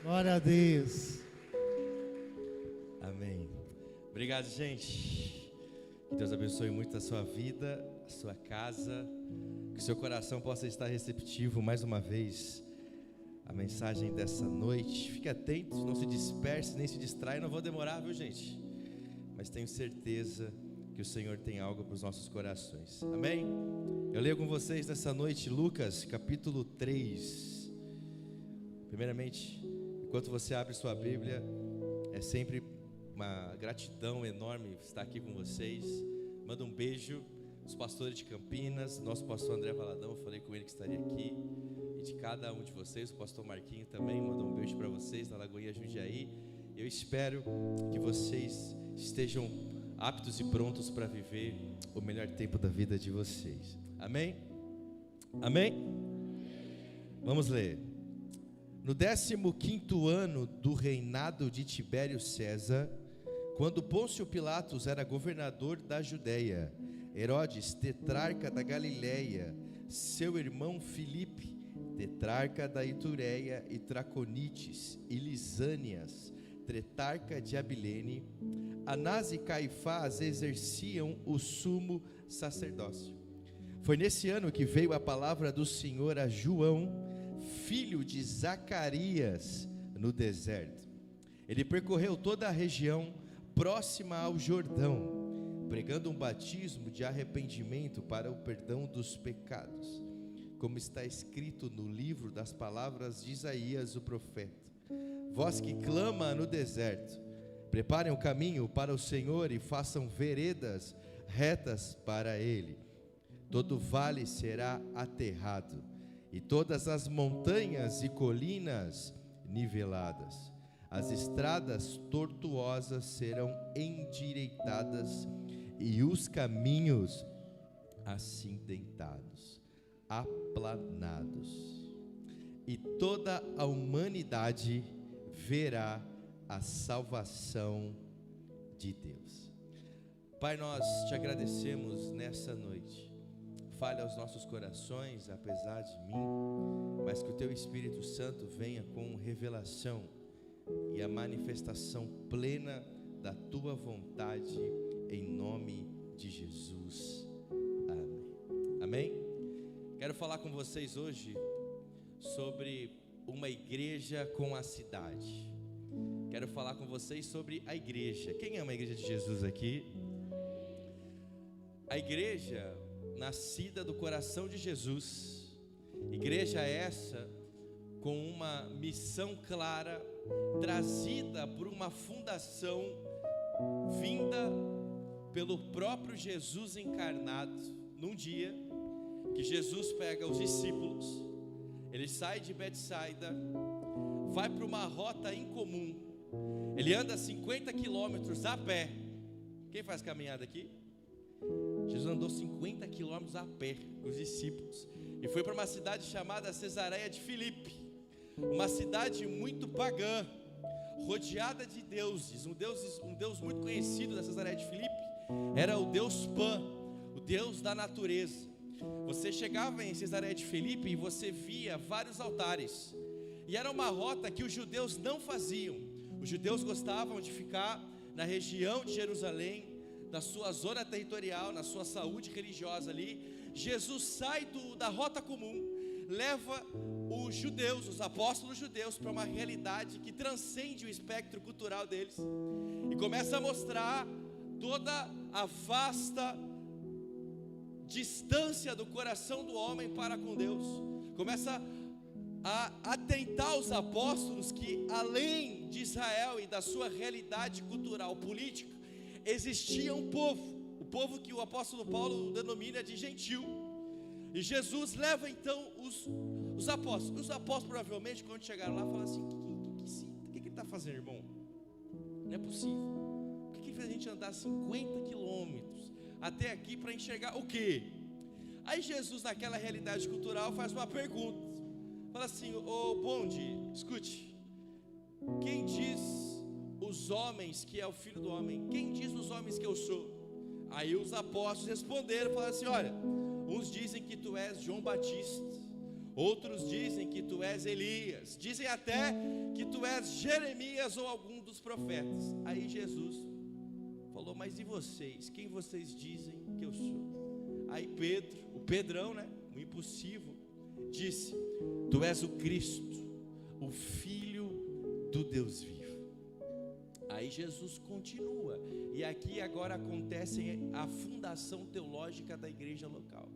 Glória a Deus. Amém. Obrigado, gente. Que Deus abençoe muito a sua vida, a sua casa. Que o seu coração possa estar receptivo mais uma vez à mensagem dessa noite. Fique atento, não se disperse, nem se distraia. Não vou demorar, viu, gente? Mas tenho certeza que o Senhor tem algo para os nossos corações. Amém? Eu leio com vocês nessa noite Lucas capítulo 3. Primeiramente, enquanto você abre sua Bíblia, é sempre uma gratidão enorme estar aqui com vocês. Manda um beijo dos pastores de Campinas, nosso pastor André Valadão, eu falei com ele que estaria aqui, e de cada um de vocês. O pastor Marquinho também mandou um beijo para vocês na Lagoinha Jundiaí. Eu espero que vocês estejam aptos e prontos para viver o melhor tempo da vida de vocês. Amém? Amém? Vamos ler. No 15º ano do reinado de Tibério César, quando Pôncio Pilatos era governador da Judéia, Herodes, tetrarca da Galileia, seu irmão Filipe, tetrarca da Itureia e Traconites, e Lisânias, tetrarca de Abilene, Anás e Caifás exerciam o sumo sacerdócio. Foi nesse ano que veio a palavra do Senhor a João, filho de Zacarias, no deserto. Ele percorreu toda a região próxima ao Jordão, pregando um batismo de arrependimento para o perdão dos pecados, como está escrito no livro das palavras de Isaías o profeta: vós que clama no deserto, preparem o caminho para o Senhor e façam veredas retas para Ele. Todo vale será aterrado, e todas as montanhas e colinas niveladas. As estradas tortuosas serão endireitadas, e os caminhos acidentados, aplanados. E toda a humanidade verá a salvação de Deus. Pai, nós te agradecemos nessa noite. Fale aos nossos corações, apesar de mim, mas que o Teu Espírito Santo venha com revelação e a manifestação plena da Tua vontade, em nome de Jesus. Amém. Amém? Quero falar com vocês hoje sobre uma igreja com a cidade. Quero falar com vocês sobre a igreja. Quem ama a igreja de Jesus aqui? A igreja nascida do coração de Jesus, igreja essa com uma missão clara, trazida por uma fundação vinda pelo próprio Jesus encarnado. Num dia que Jesus pega os discípulos, ele sai de Betsaida, vai para uma rota incomum, ele anda 50 quilômetros a pé. Quem faz caminhada aqui? Jesus andou 50 quilômetros a pé com os discípulos e foi para uma cidade chamada Cesareia de Filipe, uma cidade muito pagã, rodeada de deuses. Um Deus muito conhecido da Cesareia de Filipe era o Deus Pan, o Deus da natureza. Você chegava em Cesareia de Filipe e você via vários altares, e era uma rota que os judeus não faziam. Os judeus gostavam de ficar na região de Jerusalém, na sua zona territorial, na sua saúde religiosa ali. Jesus sai da rota comum, leva os judeus, os apóstolos judeus, para uma realidade que transcende o espectro cultural deles, e começa a mostrar toda a vasta distância do coração do homem para com Deus. Começa a atentar os apóstolos que além de Israel e da sua realidade cultural, política, existia um povo, o povo que o apóstolo Paulo denomina de gentil. E Jesus leva então os apóstolos. Os apóstolos provavelmente, quando chegaram lá, falaram assim: o que ele está fazendo, irmão? Não é possível. O que fez a gente andar 50 quilômetros até aqui para enxergar o quê? Aí Jesus, naquela realidade cultural, faz uma pergunta. Fala assim: ô bonde, escute, quem diz os homens que é o Filho do Homem? Quem diz os homens que eu sou? Aí os apóstolos responderam, falaram assim: olha, uns dizem que tu és João Batista, outros dizem que tu és Elias, dizem até que tu és Jeremias ou algum dos profetas. Aí Jesus falou: mas e vocês? Quem vocês dizem que eu sou? Aí Pedro, o Pedrão, né, o impulsivo, disse: tu és o Cristo, o Filho do Deus vivo. Aí Jesus continua, e aqui agora acontece a fundação teológica da igreja local.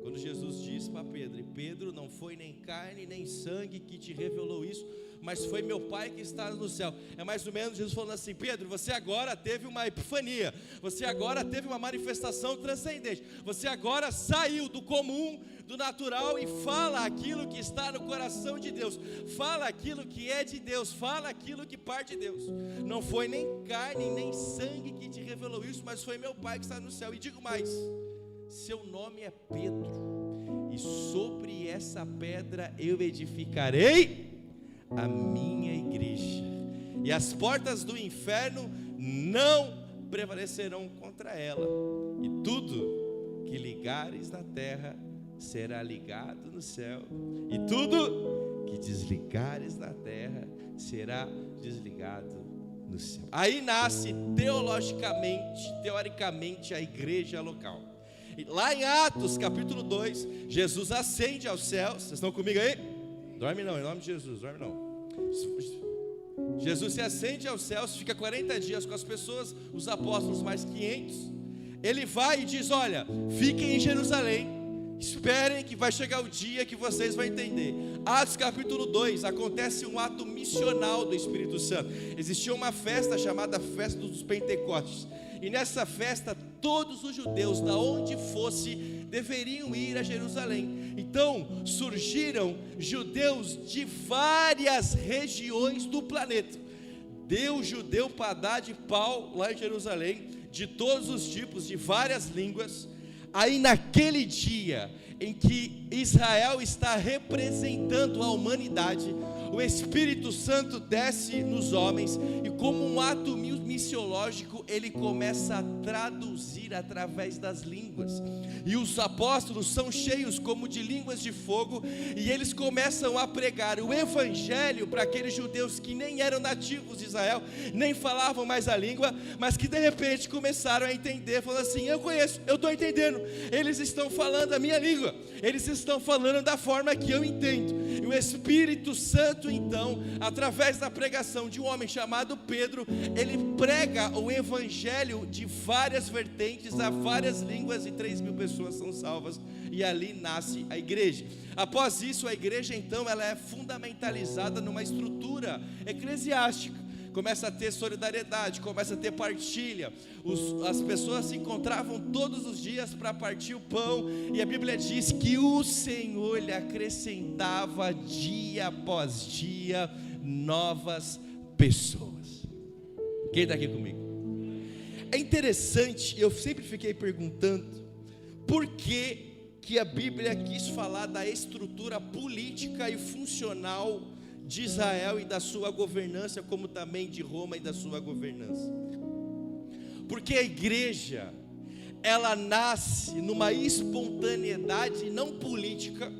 Quando Jesus diz para Pedro: Pedro, não foi nem carne nem sangue que te revelou isso, mas foi meu Pai que está no céu. É mais ou menos Jesus falando assim: Pedro, você agora teve uma epifania, você agora teve uma manifestação transcendente, você agora saiu do comum, do natural, e fala aquilo que está no coração de Deus, fala aquilo que é de Deus, fala aquilo que parte de Deus. Não foi nem carne nem sangue que te revelou isso, mas foi meu Pai que está no céu. E digo mais: seu nome é Pedro, e sobre essa pedra eu edificarei a minha igreja, e as portas do inferno não prevalecerão contra ela, e tudo que ligares na terra será ligado no céu, e tudo que desligares na terra será desligado no céu. Aí nasce teoricamente a igreja local. Lá em Atos capítulo 2, Jesus ascende aos céus. Vocês estão comigo aí? Dorme não, em nome de Jesus, dorme não. Jesus se ascende aos céus, fica 40 dias com as pessoas, os apóstolos mais 500. Ele vai e diz: olha, fiquem em Jerusalém, esperem que vai chegar o dia que vocês vão entender. Atos capítulo 2, acontece um ato missional do Espírito Santo. Existia uma festa chamada Festa dos Pentecostes, e nessa festa todos os judeus, da onde fosse, deveriam ir a Jerusalém. Então surgiram judeus de várias regiões do planeta. Deu judeu para dar de pau lá em Jerusalém, de todos os tipos, de várias línguas. Aí naquele dia em que Israel está representando a humanidade, o Espírito Santo desce nos homens, e como um ato missiológico, ele começa a traduzir através das línguas, e os apóstolos são cheios como de línguas de fogo, e eles começam a pregar o evangelho para aqueles judeus que nem eram nativos de Israel, nem falavam mais a língua, mas que de repente começaram a entender, falando assim: eu conheço, eu estou entendendo, eles estão falando a minha língua, eles estão falando da forma que eu entendo. E o Espírito Santo, então, através da pregação de um homem chamado Pedro, ele prega o evangelho de várias vertentes, a várias línguas, e 3.000 pessoas são salvas, e ali nasce a igreja. Após isso, a igreja então ela é fundamentalizada numa estrutura eclesiástica. Começa a ter solidariedade, começa a ter partilha. As pessoas se encontravam todos os dias para partir o pão, e a Bíblia diz que o Senhor lhe acrescentava dia após dia novas pessoas. Quem está aqui comigo? É interessante, eu sempre fiquei perguntando por que a Bíblia quis falar da estrutura política e funcional de Israel e da sua governança, como também de Roma e da sua governança. Porque a igreja, ela nasce numa espontaneidade não política.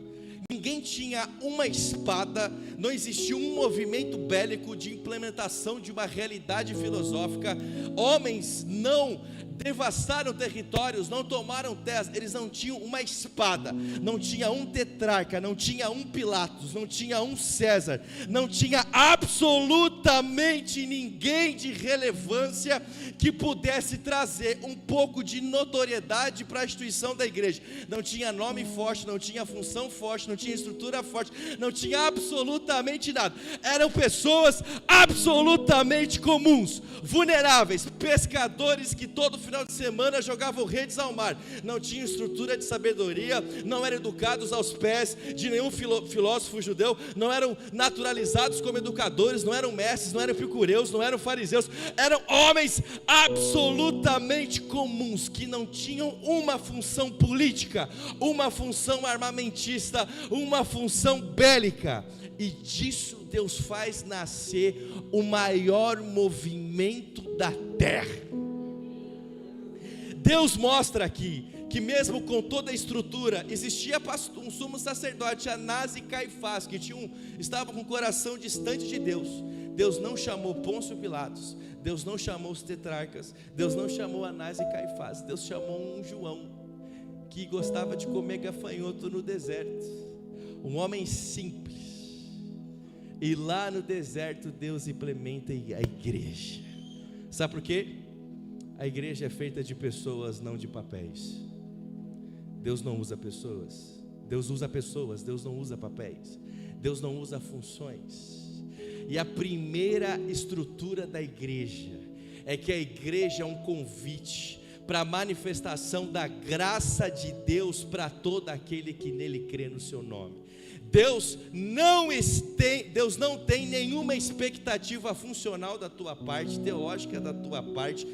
Ninguém tinha uma espada, não existia um movimento bélico de implementação de uma realidade filosófica. Homens não devastaram territórios, não tomaram terras, eles não tinham uma espada, não tinha um tetrarca, não tinha um Pilatos, não tinha um César, não tinha absolutamente ninguém de relevância que pudesse trazer um pouco de notoriedade para a instituição da igreja. Não tinha nome forte, não tinha função forte, não tinha estrutura forte, não tinha absolutamente nada. Eram pessoas absolutamente comuns, vulneráveis, pescadores que todo final de semana jogavam redes ao mar, não tinham estrutura de sabedoria, não eram educados aos pés de nenhum filósofo judeu, não eram naturalizados como educadores, não eram mestres, não eram epicureus, não eram fariseus, eram homens absolutamente comuns, que não tinham uma função política, uma função armamentista, uma função bélica. E disso Deus faz nascer o maior movimento da terra. Deus mostra aqui que mesmo com toda a estrutura, existia um sumo sacerdote, Anás e Caifás, que estavam com o coração distante de Deus. Deus não chamou Pôncio Pilatos, Deus não chamou os tetrarcas, Deus não chamou Anás e Caifás, Deus chamou um João, que gostava de comer gafanhoto no deserto, um homem simples. E lá no deserto Deus implementa a igreja. Sabe por quê? A igreja é feita de pessoas, não de papéis. Deus não usa pessoas, Deus usa pessoas, Deus não usa papéis, Deus não usa funções. E a primeira estrutura da igreja é que a igreja é um convite para a manifestação da graça de Deus para todo aquele que nele crê no seu nome. Deus não tem nenhuma expectativa funcional da tua parte, teológica da tua parte,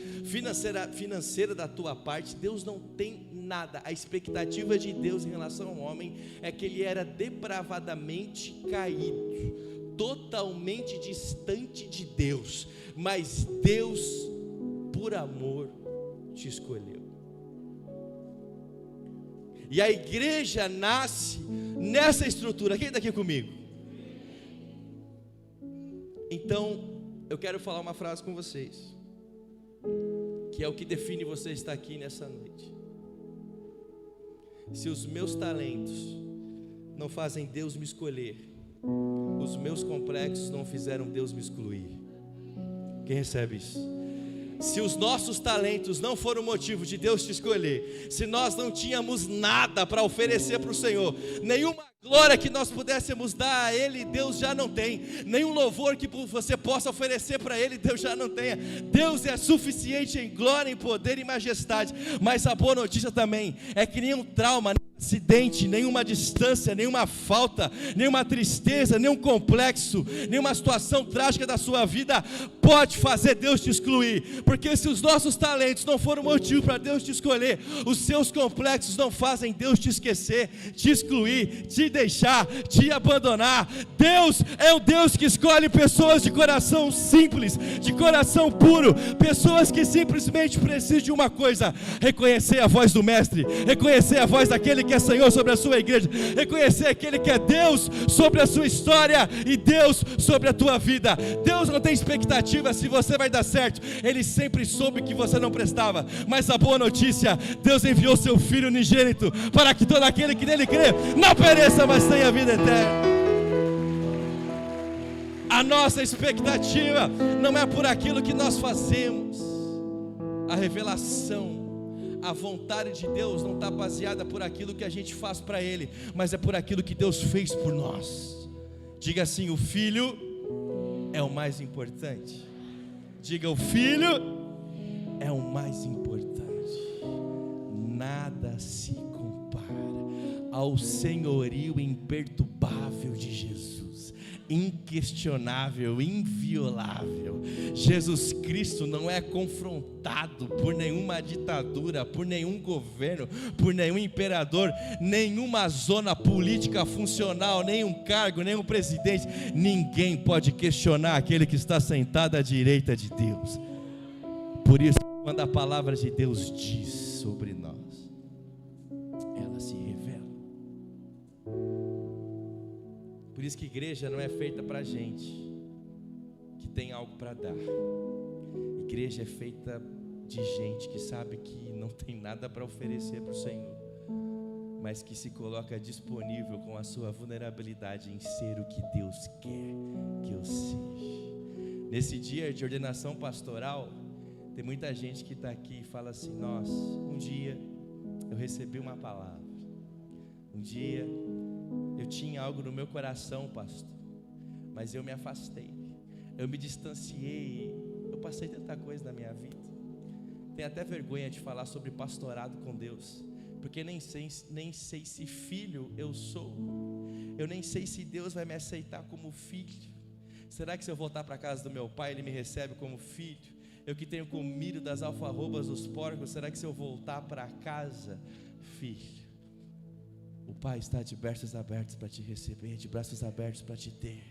financeira da tua parte. Deus não tem nada. A expectativa de Deus em relação ao homem é que ele era depravadamente caído, totalmente distante de Deus, mas Deus, por amor, te escolheu. E a igreja nasce nessa estrutura. Quem está aqui comigo? Então, eu quero falar uma frase com vocês, que é o que define você estar aqui nessa noite. Se os meus talentos não fazem Deus me escolher, os meus complexos não fizeram Deus me excluir. Quem recebe isso? Se os nossos talentos não foram motivo de Deus te escolher, se nós não tínhamos nada para oferecer para o Senhor, nenhuma glória que nós pudéssemos dar a Ele, Deus já não tem. Nenhum louvor que você possa oferecer para Ele, Deus já não tenha. Deus é suficiente em glória, em poder e majestade. Mas a boa notícia também é que nenhum trauma, nenhum acidente, nenhuma distância, nenhuma falta, nenhuma tristeza, nenhum complexo, nenhuma situação trágica da sua vida pode fazer Deus te excluir. Porque se os nossos talentos não foram motivo para Deus te escolher, os seus complexos não fazem Deus te esquecer, te excluir, te deixar, te abandonar. Deus é o Deus que escolhe pessoas de coração simples, de coração puro, pessoas que simplesmente precisam de uma coisa: reconhecer a voz do Mestre, reconhecer a voz daquele que é Senhor sobre a sua igreja, reconhecer aquele que é Deus sobre a sua história e Deus sobre a tua vida. Deus não tem expectativa se você vai dar certo, Ele sempre soube que você não prestava, mas a boa notícia: Deus enviou seu Filho unigênito para que todo aquele que nele crê não pereça, mas tenha vida eterna. A nossa expectativa não é por aquilo que nós fazemos. A revelação, a vontade de Deus não está baseada por aquilo que a gente faz para Ele, mas é por aquilo que Deus fez por nós. Diga assim: o Filho é o mais importante. Diga: o Filho é o mais importante. Nada se compara ao senhorio imperturbável de Jesus, inquestionável, inviolável. Jesus Cristo não é confrontado por nenhuma ditadura, por nenhum governo, por nenhum imperador, nenhuma zona política funcional, nenhum cargo, nenhum presidente. Ninguém pode questionar aquele que está sentado à direita de Deus. Por isso, quando a palavra de Deus diz sobre nós, ela se revela. Por isso que igreja não é feita para gente que tem algo para dar. Igreja é feita de gente que sabe que não tem nada para oferecer para o Senhor, mas que se coloca disponível com a sua vulnerabilidade em ser o que Deus quer que eu seja. Nesse dia de ordenação pastoral, tem muita gente que está aqui e fala assim: nossa, um dia eu recebi uma palavra, um dia eu tinha algo no meu coração, pastor, mas eu me afastei, eu me distanciei, eu passei tanta coisa na minha vida. Tenho até vergonha de falar sobre pastorado com Deus, porque nem sei se filho eu sou, eu nem sei se Deus vai me aceitar como filho. Será que se eu voltar para a casa do meu pai, Ele me recebe como filho? Eu que tenho comido das alfarrobas dos porcos, será que se eu voltar para casa, filho, o Pai está de braços abertos para te receber, de braços abertos para te ter.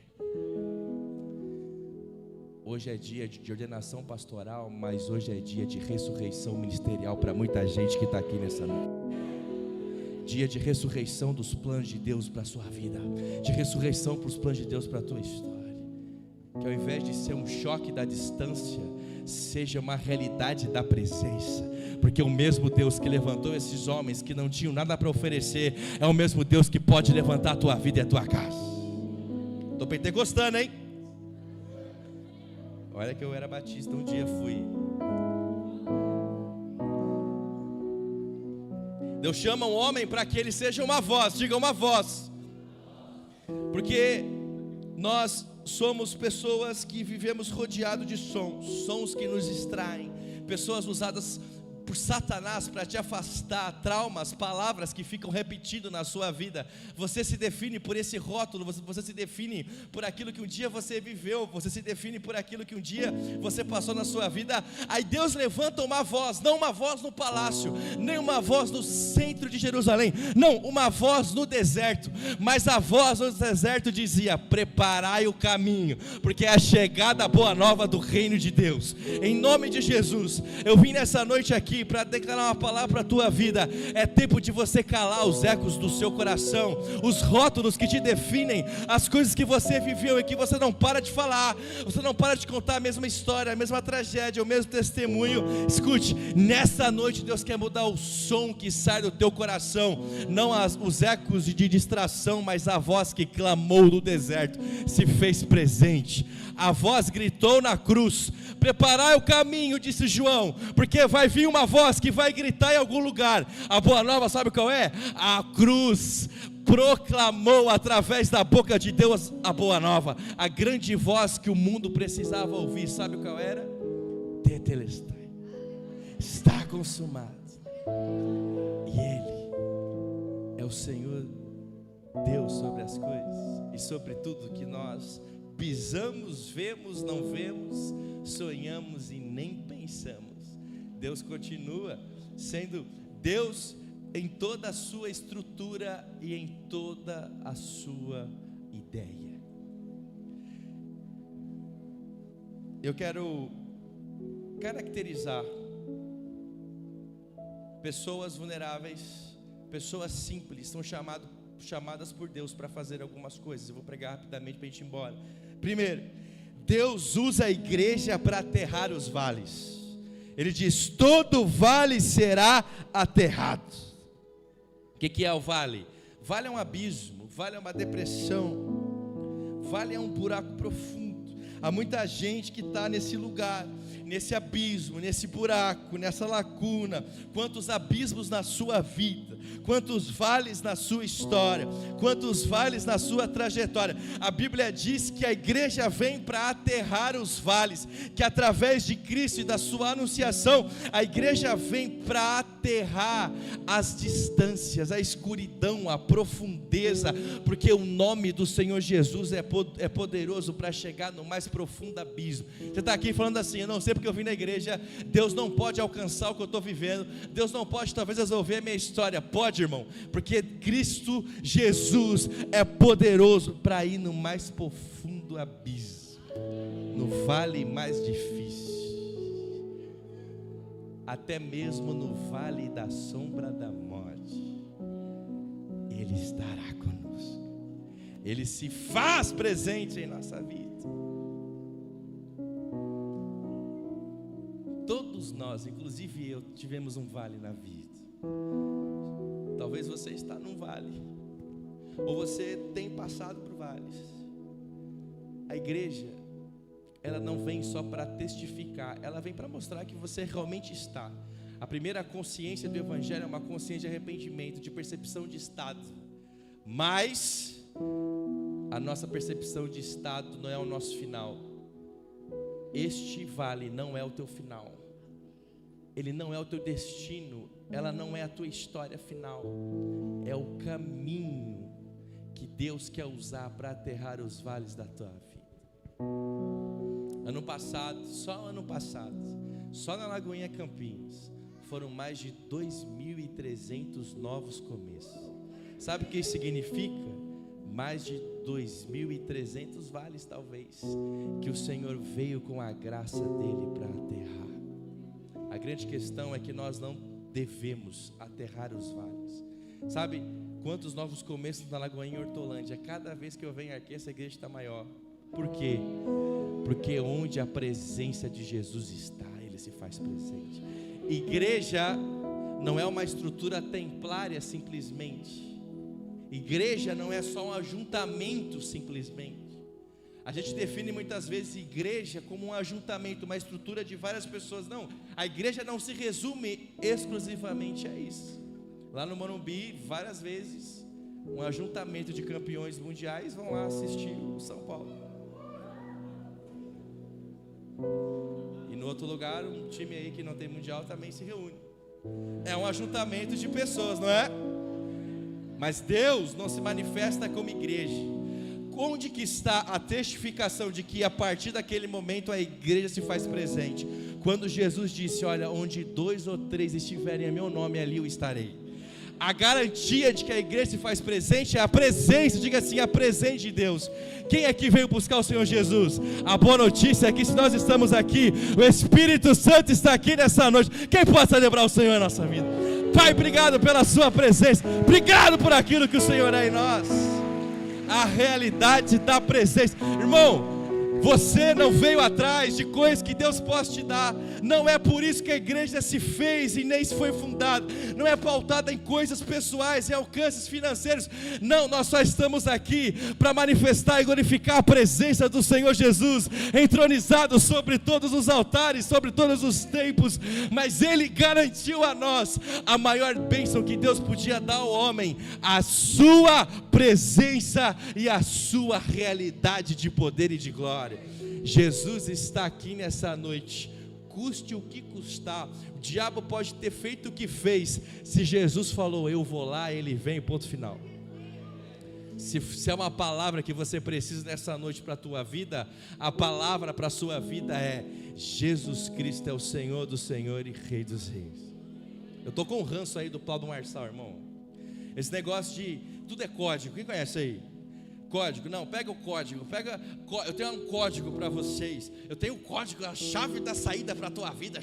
Hoje é dia de ordenação pastoral, mas hoje é dia de ressurreição ministerial para muita gente que está aqui nessa noite. Dia de ressurreição dos planos de Deus para a sua vida, de ressurreição para os planos de Deus para a tua história. Que ao invés de ser um choque da distância, seja uma realidade da presença, porque o mesmo Deus que levantou esses homens que não tinham nada para oferecer, é o mesmo Deus que pode levantar a tua vida e a tua casa. Estou pentecostando, hein? Olha que eu era batista, um dia fui. Deus chama um homem para que ele seja uma voz, diga uma voz. Porque nós somos pessoas que vivemos rodeados de sons que nos distraem, pessoas usadas por Satanás para te afastar, traumas, palavras que ficam repetindo na sua vida. Você se define por esse rótulo, você se define por aquilo que um dia você viveu, você se define por aquilo que um dia você passou na sua vida. Aí Deus levanta uma voz, não uma voz no palácio, nem uma voz no centro de Jerusalém, não, uma voz no deserto, mas a voz no deserto dizia: preparai o caminho, porque é a chegada boa nova do reino de Deus. Em nome de Jesus, eu vim nessa noite aqui para declarar uma palavra para a tua vida. É tempo de você calar os ecos do seu coração, os rótulos que te definem, as coisas que você viveu e que você não para de falar, você não para de contar a mesma história, a mesma tragédia, o mesmo testemunho. Escute, nessa noite Deus quer mudar o som que sai do teu coração, não os ecos de distração, mas a voz que clamou no deserto se fez presente. A voz gritou na cruz: preparai o caminho, disse João, porque vai vir uma voz que vai gritar em algum lugar. A boa nova, sabe qual é? A cruz proclamou através da boca de Deus a boa nova. A grande voz que o mundo precisava ouvir, sabe qual era? Tetelestai, está consumado. E Ele é o Senhor Deus sobre as coisas e sobre tudo que nós pisamos, vemos, não vemos, sonhamos e nem pensamos. Deus continua sendo Deus em toda a sua estrutura e em toda a sua ideia. Eu quero caracterizar pessoas vulneráveis, pessoas simples, são chamadas por Deus para fazer algumas coisas. Eu vou pregar rapidamente para a gente ir embora. Primeiro, Deus usa a igreja para aterrar os vales. Ele diz: todo vale será aterrado. O que é o vale? Vale é um abismo, vale é uma depressão, vale é um buraco profundo. Há muita gente que está nesse lugar, nesse abismo, nesse buraco, nessa lacuna. Quantos abismos na sua vida, quantos vales na sua história, quantos vales na sua trajetória. A Bíblia diz que a igreja vem para aterrar os vales, que através de Cristo e da sua anunciação, a igreja vem para aterrar as distâncias, a escuridão, a profundeza, porque o nome do Senhor Jesus é poderoso para chegar no mais profundo abismo. Você está aqui falando assim: eu não sei porque eu vim na igreja, Deus não pode alcançar o que eu estou vivendo, Deus não pode talvez resolver a minha história. Pode, irmão, porque Cristo Jesus é poderoso para ir no mais profundo abismo, no vale mais difícil, até mesmo no vale da sombra da morte. Ele estará conosco, Ele se faz presente em nossa vida. Todos nós, inclusive eu, tivemos um vale na vida. Talvez você está num vale, ou você tem passado por vales. A igreja, ela não vem só para testificar, ela vem para mostrar que você realmente está. A primeira consciência do evangelho é uma consciência de arrependimento, de percepção de estado. Mas a nossa percepção de estado não é o nosso final. Este vale não é o teu final, ele não é o teu destino, ela não é a tua história final, é o caminho que Deus quer usar para aterrar os vales da tua vida. Ano passado, só na Lagoinha Campinas, foram mais de 2.300 novos começos. Sabe o que isso significa? mais de 2.300 vales talvez, que o Senhor veio com a graça dele para aterrar. A grande questão é que nós não devemos aterrar os vales. Sabe quantos novos começos na Lagoinha Hortolândia? Cada vez que eu venho aqui, essa igreja está maior. Por quê? Porque onde a presença de Jesus está, Ele se faz presente. Igreja não é uma estrutura templária simplesmente. Igreja não é só um ajuntamento simplesmente. A gente define muitas vezes igreja como um ajuntamento, uma estrutura de várias pessoas. Não, a igreja não se resume exclusivamente a isso. Lá no Morumbi, várias vezes, um ajuntamento de campeões mundiais vão lá assistir o São Paulo. E no outro lugar, um time aí que não tem mundial também se reúne. É um ajuntamento de pessoas, não é? Mas Deus não se manifesta como igreja. Onde que está a testificação de que a partir daquele momento a igreja se faz presente? Quando Jesus disse, olha, onde 2 ou 3 estiverem em meu nome, ali eu estarei. A garantia de que a igreja se faz presente é a presença, diga assim, a presença de Deus. Quem é que veio buscar o Senhor Jesus? A boa notícia é que se nós estamos aqui, o Espírito Santo está aqui nessa noite. Quem pode celebrar o Senhor em nossa vida? Pai, obrigado pela sua presença, obrigado por aquilo que o Senhor é em nós. A realidade da presença, irmão, você não veio atrás de coisas que Deus possa te dar. Não é por isso que a igreja se fez e nem se foi fundada. Não é pautada em coisas pessoais, em alcances financeiros. Não, nós só estamos aqui para manifestar e glorificar a presença do Senhor Jesus, entronizado sobre todos os altares, sobre todos os tempos. Mas Ele garantiu a nós a maior bênção que Deus podia dar ao homem: a sua presença e a sua realidade de poder e de glória. Jesus está aqui nessa noite, custe o que custar. O diabo pode ter feito o que fez. Se Jesus falou, eu vou lá, Ele vem, ponto final. Se é uma palavra que você precisa nessa noite para a tua vida, a palavra para a sua vida é: Jesus Cristo é o Senhor do Senhor e Rei dos Reis. Eu estou com o ranço aí do Paulo Marçal, irmão. Esse negócio de tudo é código, quem conhece aí? Código, não, pega o código, eu tenho um código para vocês, eu tenho o código, a chave da saída para a tua vida,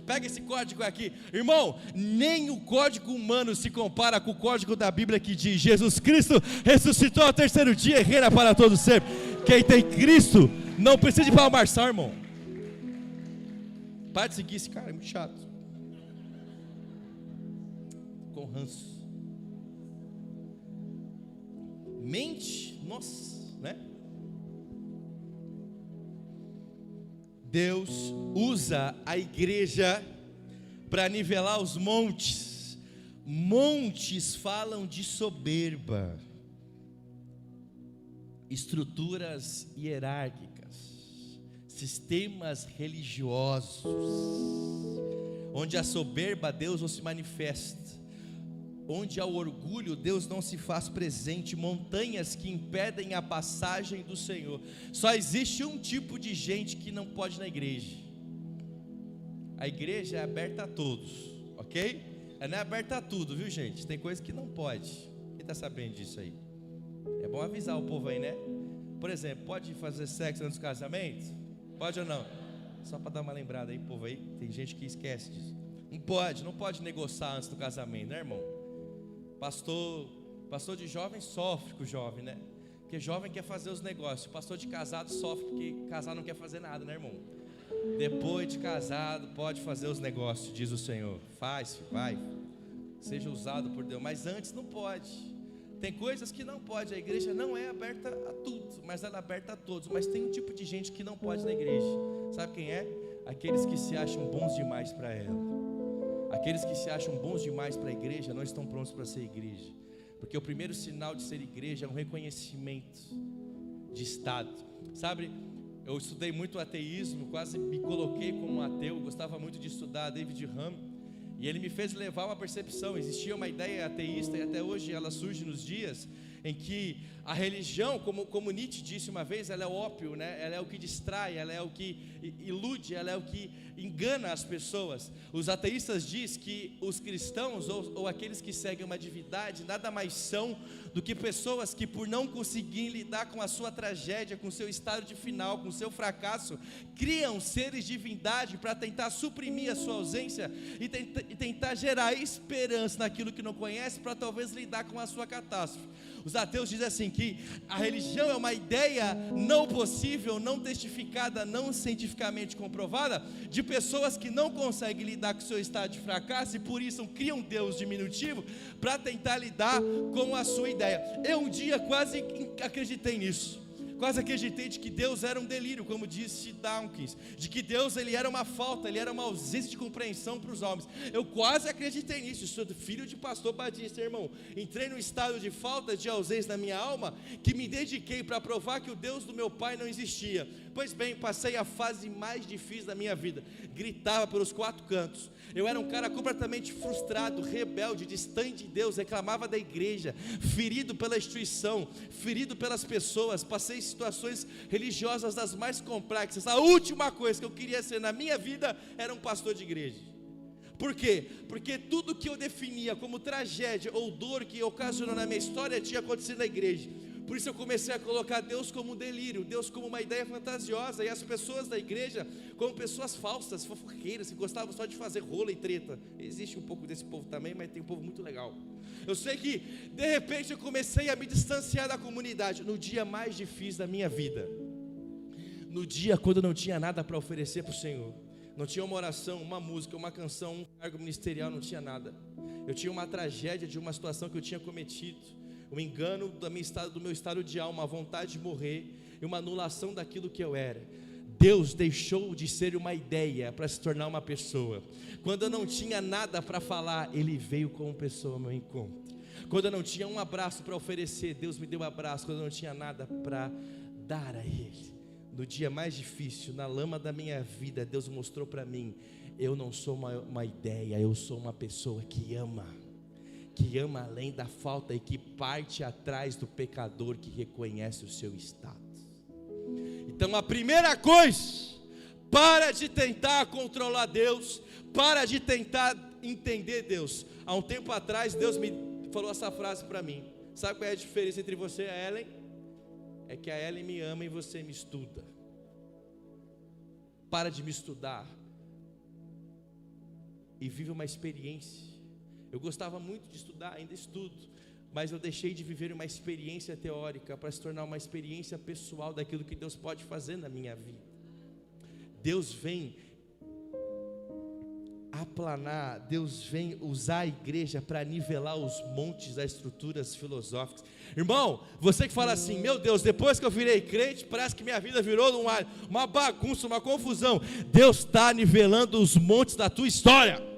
pega esse código aqui, irmão, nem o código humano se compara com o código da Bíblia que diz: Jesus Cristo ressuscitou ao 3º dia e reina para todos sempre. Quem tem Cristo não precisa de Paulo Marçal, irmão. Para de seguir esse cara, é muito chato, com ranço. Mente, nossa, né? Deus usa a igreja para nivelar os montes. Montes falam de soberba, estruturas hierárquicas, sistemas religiosos, onde a soberba Deus não se manifesta. Onde há o orgulho, Deus não se faz presente. Montanhas que impedem a passagem do Senhor. Só existe um tipo de gente que não pode ir na igreja. A igreja é aberta a todos, ok? Ela não é aberta a tudo, viu, gente? Tem coisa que não pode. Quem está sabendo disso aí? É bom avisar o povo aí, né? Por exemplo, pode fazer sexo antes do casamento? Pode ou não? Só para dar uma lembrada aí, povo aí. Tem gente que esquece disso. Não pode negociar antes do casamento, né, irmão? Pastor de jovem sofre com o jovem, né? Porque jovem quer fazer os negócios. Pastor de casado sofre porque casado não quer fazer nada, né, irmão? Depois de casado pode fazer os negócios, diz o Senhor. Faz, filho, vai. Seja usado por Deus. Mas antes não pode. Tem coisas que não pode. A igreja não é aberta a tudo, mas ela é aberta a todos. Mas tem um tipo de gente que não pode na igreja. Sabe quem é? Aqueles que se acham bons demais para ela. Aqueles que se acham bons demais para a igreja não estão prontos para ser igreja. Porque o primeiro sinal de ser igreja é um reconhecimento de estado. Sabe, eu estudei muito ateísmo, quase me coloquei como um ateu, gostava muito de estudar David Hume, e ele me fez levar uma percepção. Existia uma ideia ateísta e até hoje ela surge nos dias em que a religião, como Nietzsche disse uma vez, ela é ópio, né? Ela é o que distrai, ela é o que ilude, ela é o que engana as pessoas. Os ateístas dizem que os cristãos ou aqueles que seguem uma divindade nada mais são do que pessoas que, por não conseguirem lidar com a sua tragédia, com o seu estado de final, com o seu fracasso, criam seres de divindade para tentar suprimir a sua ausência e tentar gerar esperança naquilo que não conhece, para talvez lidar com a sua catástrofe. Os ateus dizem assim, que a religião é uma ideia não possível, não testificada, não cientificamente comprovada, de pessoas que não conseguem lidar com o seu estado de fracasso, e por isso criam um Deus diminutivo para tentar lidar com a sua ideia. Eu um dia quase acreditei nisso. Quase acreditei de que Deus era um delírio, como disse Dawkins, de que Deus ele era uma falta, ele era uma ausência de compreensão para os homens. Eu quase acreditei nisso. Sou filho de pastor batista, irmão. Entrei num estado de falta, de ausência na minha alma, que me dediquei para provar que o Deus do meu pai não existia. Pois bem, passei a fase mais difícil da minha vida. Gritava pelos 4 cantos. Eu era um cara completamente frustrado, rebelde, distante de Deus, reclamava da igreja, ferido pela instituição, ferido pelas pessoas. Passei situações religiosas das mais complexas. A última coisa que eu queria ser na minha vida era um pastor de igreja. Por quê? Porque tudo que eu definia como tragédia ou dor que ocasionou na minha história tinha acontecido na igreja. Por isso eu comecei a colocar Deus como um delírio, Deus como uma ideia fantasiosa, e as pessoas da igreja como pessoas falsas, fofoqueiras, que gostavam só de fazer rola e treta. Existe um pouco desse povo também, mas tem um povo muito legal. Eu sei que de repente eu comecei a me distanciar da comunidade, no dia mais difícil da minha vida, no dia quando eu não tinha nada para oferecer para o Senhor. Não tinha uma oração, uma música, uma canção, um cargo ministerial, não tinha nada. Eu tinha uma tragédia de uma situação que eu tinha cometido, um engano do meu estado de alma, a vontade de morrer e uma anulação daquilo que eu era. Deus deixou de ser uma ideia para se tornar uma pessoa. Quando eu não tinha nada para falar, Ele veio como pessoa ao meu encontro. Quando eu não tinha um abraço para oferecer, Deus me deu um abraço. Quando eu não tinha nada para dar a Ele, no dia mais difícil, na lama da minha vida, Deus mostrou para mim: eu não sou uma ideia, eu sou uma pessoa que ama além da falta e que parte atrás do pecador que reconhece o seu estado. Então a primeira coisa, para de tentar controlar Deus, para de tentar entender Deus. Há um tempo atrás Deus me falou essa frase para mim. Sabe qual é a diferença entre você e a Ellen? É que a Ellen me ama e você me estuda. Para de me estudar e vive uma experiência. Eu gostava muito de estudar, ainda estudo, mas eu deixei de viver uma experiência teórica para se tornar uma experiência pessoal daquilo que Deus pode fazer na minha vida. Deus vem aplanar, Deus vem usar a igreja para nivelar os montes das estruturas filosóficas. Irmão, você que fala assim: meu Deus, depois que eu virei crente, parece que minha vida virou uma bagunça, uma confusão. Deus está nivelando os montes da tua história.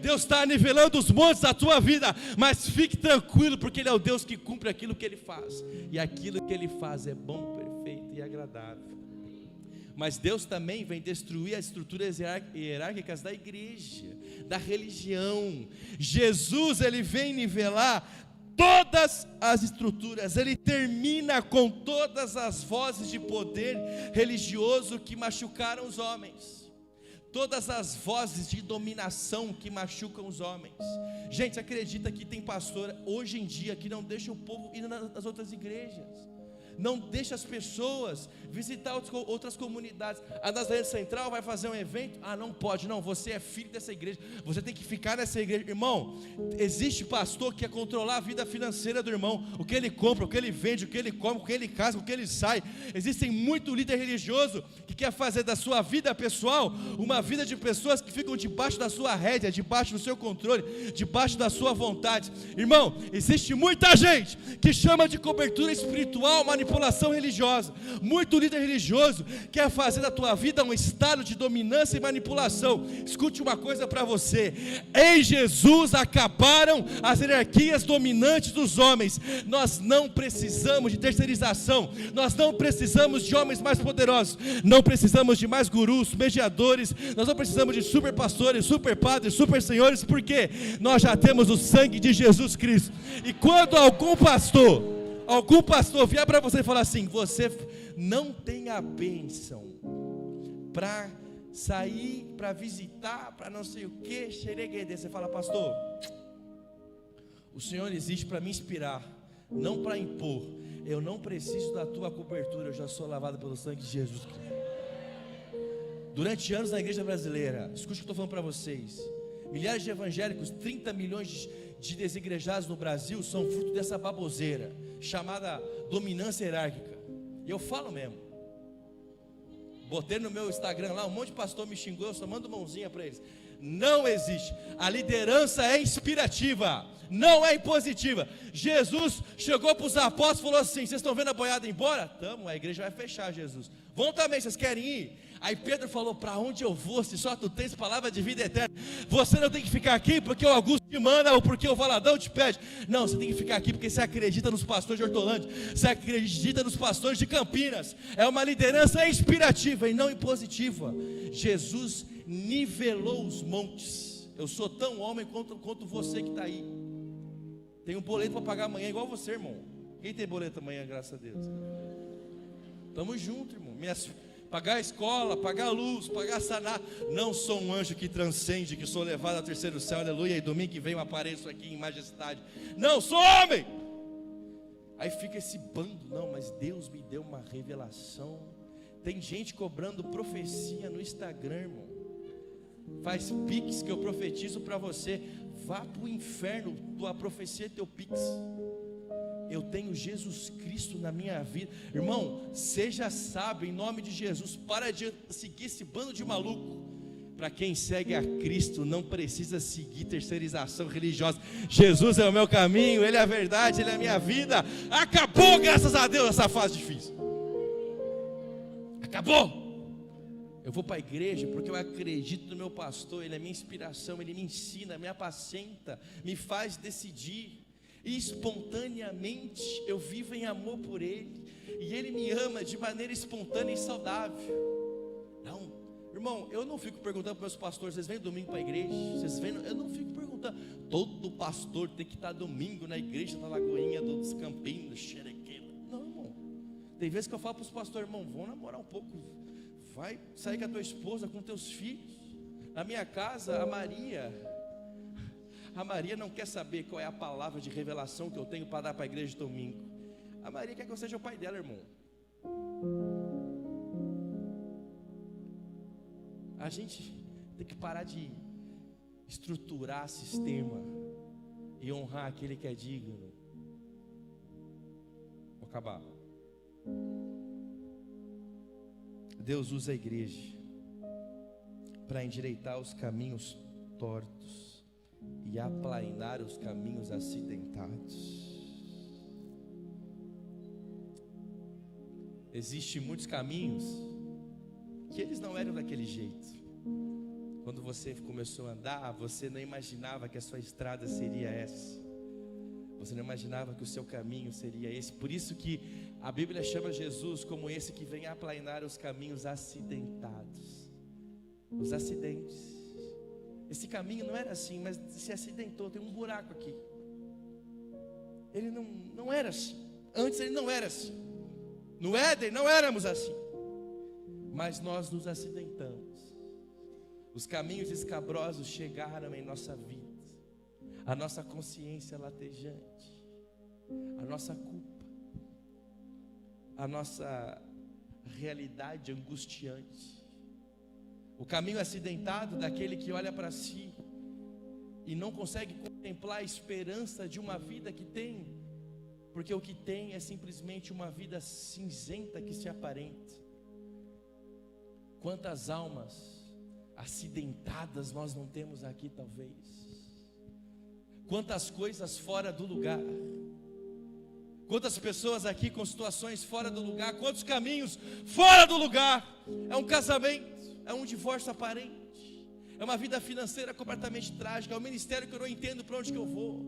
Deus está nivelando os montes da tua vida, mas fique tranquilo, porque Ele é o Deus que cumpre aquilo que Ele faz, e aquilo que Ele faz é bom, perfeito e agradável. Mas Deus também vem destruir as estruturas hierárquicas da igreja, da religião. Jesus, Ele vem nivelar todas as estruturas. Ele termina com todas as vozes de poder religioso que machucaram os homens, todas as vozes de dominação que machucam os homens. Gente, acredita que tem pastor hoje em dia que não deixa o povo ir nas outras igrejas, não deixa as pessoas visitar outras comunidades. A Nazareno Central vai fazer um evento, não pode, não, você é filho dessa igreja, você tem que ficar nessa igreja. Irmão, existe pastor que quer controlar a vida financeira do irmão, o que ele compra, o que ele vende, o que ele come, o que ele casa, o que ele sai. Existem muito líder religioso que quer fazer da sua vida pessoal uma vida de pessoas que ficam debaixo da sua rédea, debaixo do seu controle, debaixo da sua vontade. Irmão, existe muita gente que chama de cobertura espiritual manipulação religiosa. Muito líder religioso quer fazer da tua vida um estado de dominância e manipulação. Escute uma coisa para você: em Jesus acabaram as hierarquias dominantes dos homens. Nós não precisamos de terceirização, nós não precisamos de homens mais poderosos, não precisamos de mais gurus, mediadores, nós não precisamos de super pastores, super padres, super senhores, porque nós já temos o sangue de Jesus Cristo. E quando algum pastor algum pastor vier para você e falar assim: você não tem a bênção para sair, para visitar, para não sei o que, xereguedê. Você fala: pastor, o Senhor existe para me inspirar, não para impor. Eu não preciso da tua cobertura, eu já sou lavado pelo sangue de Jesus. Durante anos na igreja brasileira, escute o que eu estou falando para vocês, milhares de evangélicos, 30 milhões de desigrejados no Brasil são fruto dessa baboseira chamada dominância hierárquica. E eu falo mesmo. Botei no meu Instagram lá, um monte de pastor me xingou, eu só mando mãozinha para eles. Não existe. A liderança é inspirativa, não é impositiva. Jesus chegou para os apóstolos e falou assim: vocês estão vendo a boiada ir embora? Estamos, a igreja vai fechar, Jesus. Vão também, vocês querem ir? Aí Pedro falou: para onde eu vou, se só tu tens palavra de vida eterna? Você não tem que ficar aqui porque o Augusto te manda, ou porque o Valadão te pede. Não, você tem que ficar aqui porque você acredita nos pastores de Hortolândia, você acredita nos pastores de Campinas. É uma liderança inspirativa e não impositiva. Jesus nivelou os montes. Eu sou tão homem quanto você que está aí. Tem um boleto para pagar amanhã igual você, irmão. Quem tem boleto amanhã, graças a Deus? Tamo junto, irmão. Pagar a escola, pagar a luz, pagar a sanar. Não sou um anjo que transcende, que sou levado ao terceiro céu, aleluia. E domingo que vem eu apareço aqui em majestade. Não, sou homem. Aí fica esse bando: não, mas Deus me deu uma revelação. Tem gente cobrando profecia no Instagram, irmão. Faz pix que eu profetizo para você. Vá para o inferno, tua profecia é teu pix. Eu tenho Jesus Cristo na minha vida. Irmão, seja sábio em nome de Jesus. Para de seguir esse bando de maluco. Para quem segue a Cristo, não precisa seguir terceirização religiosa. Jesus é o meu caminho, Ele é a verdade, Ele é a minha vida. Acabou, graças a Deus, essa fase difícil. Acabou. Eu vou para a igreja porque eu acredito no meu pastor. Ele é minha inspiração, ele me ensina, me apacenta, me faz decidir. E espontaneamente eu vivo em amor por Ele, e Ele me ama de maneira espontânea e saudável. Não, irmão, eu não fico perguntando para meus pastores: vocês vêm domingo para a igreja? Vocês vêm? Eu não fico perguntando. Todo pastor tem que estar domingo na igreja da Lagoinha dos Campinos, Xerequeira. Não, irmão. Tem vezes que eu falo para os pastores: irmão, vamos namorar um pouco, vai sair com a tua esposa, com teus filhos. Na minha casa, a Maria não quer saber qual é a palavra de revelação que eu tenho para dar para a igreja de domingo. A Maria quer que eu seja o pai dela, irmão. A gente tem que parar de estruturar sistema e honrar aquele que é digno. Vou acabar. Deus usa a igreja para endireitar os caminhos tortos e aplainar os caminhos acidentados. Existem muitos caminhos que eles não eram daquele jeito. Quando você começou a andar, você não imaginava que a sua estrada seria essa. Você não imaginava que o seu caminho seria esse. Por isso que a Bíblia chama Jesus como esse que vem aplainar os caminhos acidentados. Os acidentes. Esse caminho não era assim, mas se acidentou, tem um buraco aqui. Ele não era assim. Antes ele não era assim. No Éden não éramos assim. Mas nós nos acidentamos. Os caminhos escabrosos chegaram em nossa vida. A nossa consciência latejante, a nossa culpa, a nossa realidade angustiante. O caminho acidentado daquele que olha para si e não consegue contemplar a esperança de uma vida que tem, porque o que tem é simplesmente uma vida cinzenta que se aparenta. Quantas almas acidentadas nós não temos aqui, talvez. Quantas coisas fora do lugar. Quantas pessoas aqui com situações fora do lugar. Quantos caminhos fora do lugar. É um casamento, é um divórcio aparente, é uma vida financeira completamente trágica, é um ministério que eu não entendo para onde que eu vou.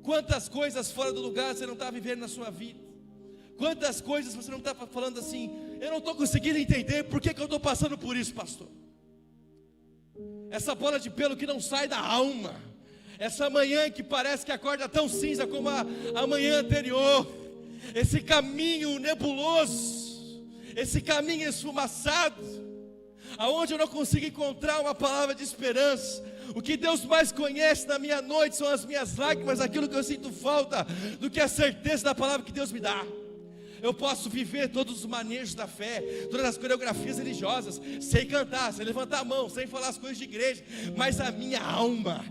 Quantas coisas fora do lugar você não está vivendo na sua vida. Quantas coisas você não está falando assim: eu não estou conseguindo entender por que eu estou passando por isso, pastor. Essa bola de pelo que não sai da alma, essa manhã que parece que acorda tão cinza como a manhã anterior, esse caminho nebuloso, esse caminho esfumaçado, aonde eu não consigo encontrar uma palavra de esperança. O que Deus mais conhece na minha noite são as minhas lágrimas, aquilo que eu sinto falta, do que a certeza da palavra que Deus me dá. Eu posso viver todos os manejos da fé, todas as coreografias religiosas, sem cantar, sem levantar a mão, sem falar as coisas de igreja, mas a minha alma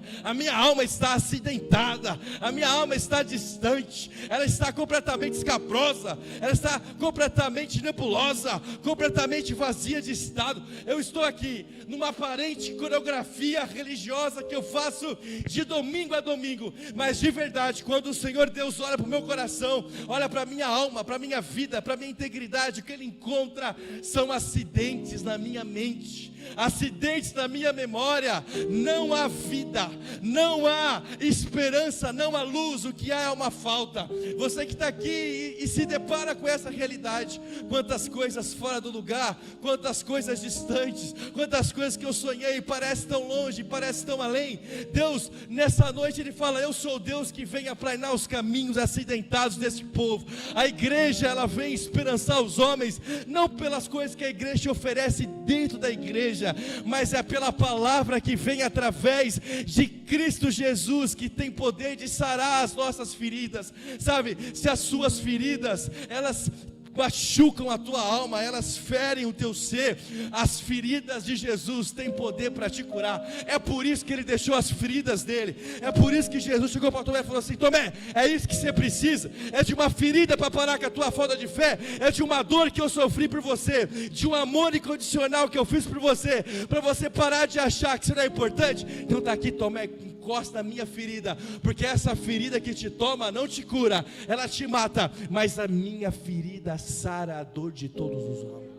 está acidentada, a minha alma está distante, ela está completamente escabrosa, ela está completamente nebulosa, completamente vazia de estado. Eu estou aqui numa aparente coreografia religiosa que eu faço de domingo a domingo, mas de verdade, quando o Senhor Deus olha para o meu coração, olha para a minha alma, para a minha vida, para a minha integridade, o que Ele encontra são acidentes na minha mente, acidentes na minha memória. Não há vida, não há esperança, não há luz, o que há é uma falta. Você que está aqui e se depara com essa realidade, quantas coisas fora do lugar, quantas coisas distantes, quantas coisas que eu sonhei, parece tão longe, parece tão além. Deus, nessa noite Ele fala: eu sou o Deus que vem aplanar os caminhos acidentados desse povo. A igreja, ela vem esperançar os homens, não pelas coisas que a igreja oferece dentro da igreja, mas é pela palavra que vem através de Cristo Jesus, que tem poder de sarar as nossas feridas. Sabe, se as suas feridas, elas machucam a tua alma, elas ferem o teu ser, as feridas de Jesus têm poder para te curar. É por isso que Ele deixou as feridas dele, é por isso que Jesus chegou para Tomé e falou assim: Tomé, é isso que você precisa, é de uma ferida para parar com a tua falta de fé, é de uma dor que eu sofri por você, de um amor incondicional que eu fiz por você, para você parar de achar que você não é importante. Então está aqui, Tomé, encosta na minha ferida, porque essa ferida que te toma não te cura, ela te mata, mas a minha ferida sara a dor de todos os homens.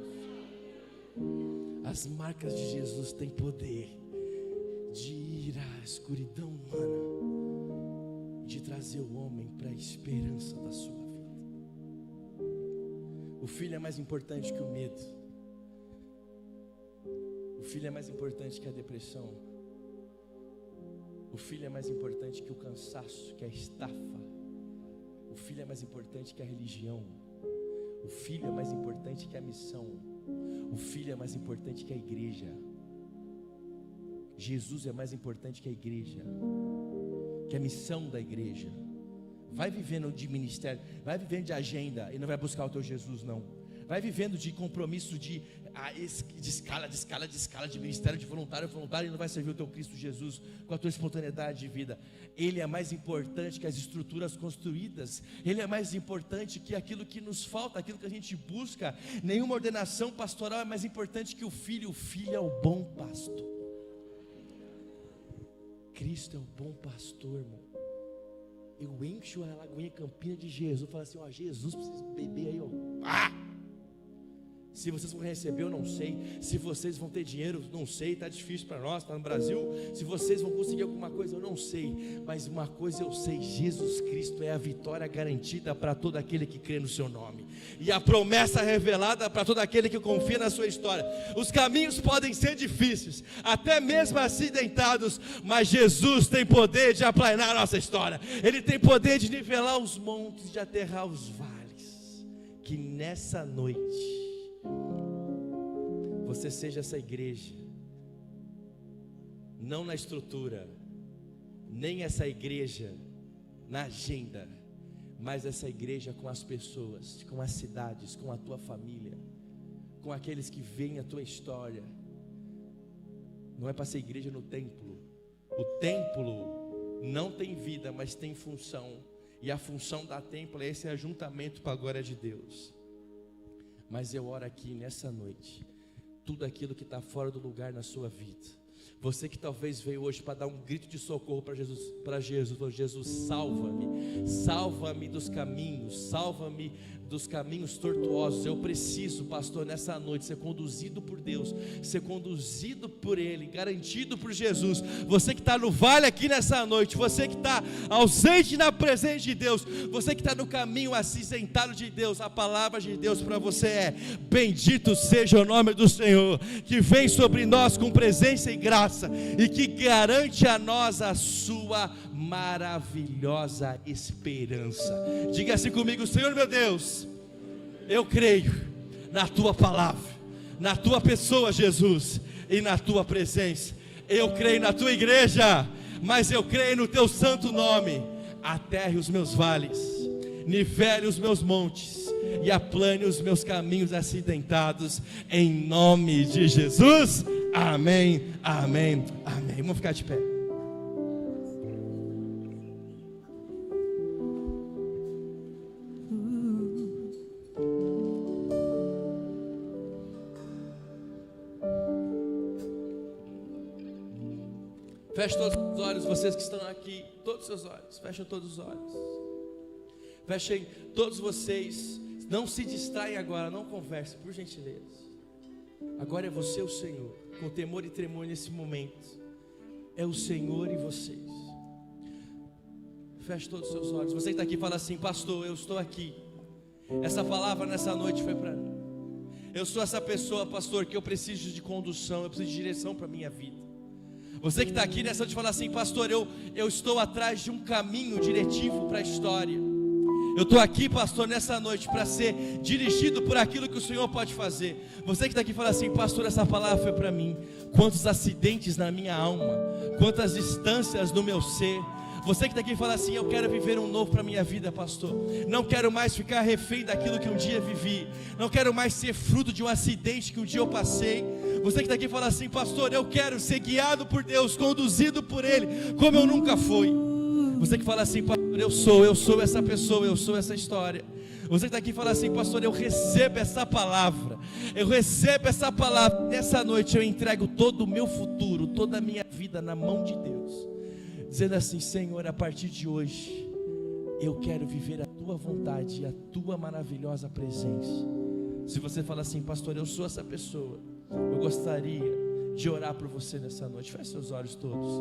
As marcas de Jesus têm poder de ir à escuridão humana, de trazer o homem para a esperança da sua vida. O filho é mais importante que o medo, o filho é mais importante que a depressão, o filho é mais importante que o cansaço, que a estafa. O filho é mais importante que a religião. O filho é mais importante que a missão. O filho é mais importante que a igreja. Jesus é mais importante que a igreja, que a missão da igreja. Vai vivendo de ministério, vai vivendo de agenda e não vai buscar o teu Jesus, não. Vai vivendo de compromisso de escala, de ministério, de voluntário e não vai servir o teu Cristo Jesus com a tua espontaneidade de vida. Ele é mais importante que as estruturas construídas, Ele é mais importante que aquilo que nos falta, aquilo que a gente busca. Nenhuma ordenação pastoral é mais importante que o filho é o bom pastor. Cristo é o bom pastor, irmão. Eu encho a Lagoinha Campina de Jesus, falo assim: ó, Jesus precisa beber aí, ó. Se vocês vão receber, eu não sei. Se vocês vão ter dinheiro, não sei. Está difícil para nós, está no Brasil. Se vocês vão conseguir alguma coisa, eu não sei. Mas uma coisa eu sei: Jesus Cristo é a vitória garantida para todo aquele que crê no seu nome, e a promessa revelada para todo aquele que confia na sua história. Os caminhos podem ser difíceis, até mesmo acidentados, mas Jesus tem poder de aplanar a nossa história. Ele tem poder de nivelar os montes, de aterrar os vales. Que nessa noite você seja essa igreja, não na estrutura, nem essa igreja na agenda, mas essa igreja com as pessoas, com as cidades, com a tua família, com aqueles que veem a tua história. Não é para ser igreja no templo. O templo não tem vida, mas tem função, e a função da templo é esse ajuntamento para a glória de Deus. Mas eu oro aqui nessa noite, tudo aquilo que está fora do lugar na sua vida, você que talvez veio hoje para dar um grito de socorro para Jesus, falou: Jesus, salva-me dos caminhos tortuosos. Eu preciso, pastor, nessa noite ser conduzido por Deus, ser conduzido por Ele, garantido por Jesus. Você que está no vale aqui nessa noite, você que está ausente na presença de Deus, você que está no caminho acinzentado de Deus, a palavra de Deus para você é: bendito seja o nome do Senhor, que vem sobre nós com presença e graça graça e que garante a nós a sua maravilhosa esperança. Diga assim comigo: Senhor meu Deus, eu creio na tua palavra, na tua pessoa, Jesus, e na tua presença. Eu creio na tua igreja, mas eu creio no teu santo nome. Aterre os meus vales, nivele os meus montes e aplane os meus caminhos acidentados, em nome de Jesus. Amém, amém, amém. Vamos ficar de pé. Feche todos os olhos, vocês que estão aqui, todos os seus olhos, fechem todos os olhos. Fechem todos vocês, não se distraem agora, não conversem, por gentileza. Agora é você o Senhor, com temor e tremor nesse momento. É o Senhor e vocês. Feche todos os seus olhos. Você que está aqui fala assim: pastor, eu estou aqui. Essa palavra nessa noite foi para mim. Eu sou essa pessoa, pastor, que eu preciso de condução, eu preciso de direção para a minha vida. Você que está aqui nessa noite fala assim: pastor, eu estou atrás de um caminho diretivo para a história. Eu estou aqui, pastor, nessa noite para ser dirigido por aquilo que o Senhor pode fazer. Você que está aqui fala assim: pastor, essa palavra foi para mim. Quantos acidentes na minha alma, quantas distâncias no meu ser. Você que está aqui fala assim: eu quero viver um novo para a minha vida, pastor. Não quero mais ficar refém daquilo que um dia vivi. Não quero mais ser fruto de um acidente que um dia eu passei. Você que está aqui fala assim: pastor, eu quero ser guiado por Deus, conduzido por Ele, como eu nunca fui. Você que fala assim: pastor, eu sou essa pessoa, eu sou essa história. Você que está aqui fala assim: pastor, eu recebo essa palavra. Eu recebo essa palavra. Nessa noite eu entrego todo o meu futuro, toda a minha vida na mão de Deus, dizendo assim: Senhor, a partir de hoje eu quero viver a tua vontade e a tua maravilhosa presença. Se você fala assim: pastor, eu sou essa pessoa, eu gostaria de orar por você nessa noite. Feche seus olhos todos.